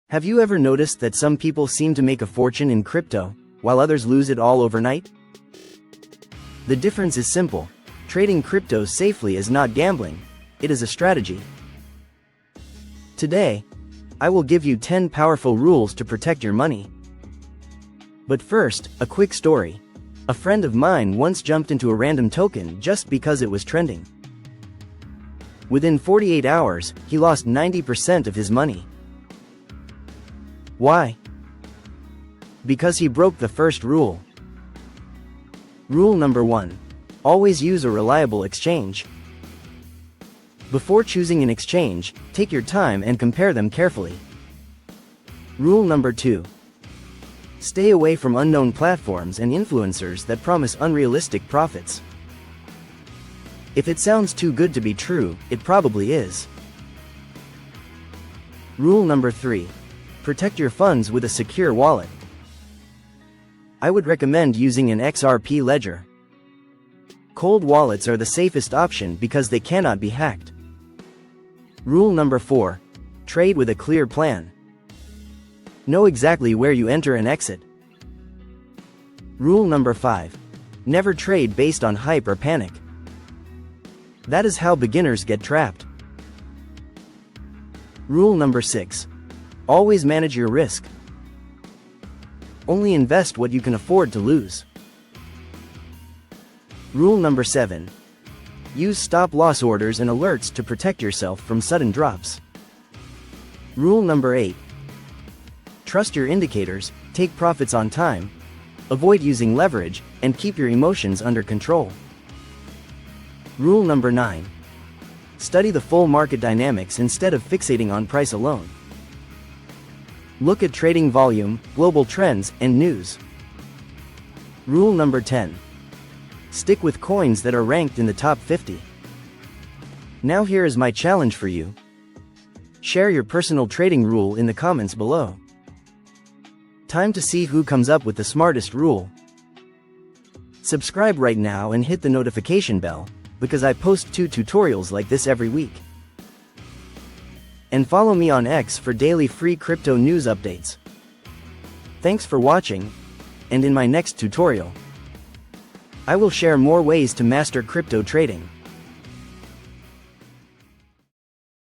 Have you ever noticed that some people seem to make a fortune in crypto, while others lose it all overnight? The difference is simple. Trading crypto safely is not gambling, it is a strategy. Today, I will give you 10 powerful rules to protect your money. But first, a quick story. A friend of mine once jumped into a random token just because it was trending. Within 48 hours, he lost 90% of his money. Why? Because he broke the first rule. Rule number 1. Always use a reliable exchange. Before choosing an exchange, take your time and compare them carefully. Rule number 2. Stay away from unknown platforms and influencers that promise unrealistic profits. If it sounds too good to be true, it probably is. Rule number 3. Protect your funds with a secure wallet. I would recommend using an XRP ledger. Cold wallets are the safest option because they cannot be hacked. Rule number 4. Trade with a clear plan. Know exactly where you enter and exit. Rule number 5. Never trade based on hype or panic. That is how beginners get trapped. Rule number 6. Always manage your risk. Only invest what you can afford to lose. Rule number 7. Use stop-loss orders and alerts to protect yourself from sudden drops. Rule number 8. Trust your indicators, take profits on time, avoid using leverage, and keep your emotions under control. Rule number 9. Study the full market dynamics instead of fixating on price alone. Look at trading volume, global trends, and news. Rule number 10. Stick with coins that are ranked in the top 50. Now here is my challenge for you. Share your personal trading rule in the comments below. Time to see who comes up with the smartest rule. Subscribe right now and hit the notification bell, because I post 2 tutorials like this every week. And follow me on X for daily free crypto news updates. Thanks for watching, and in my next tutorial, I will share more ways to master crypto trading.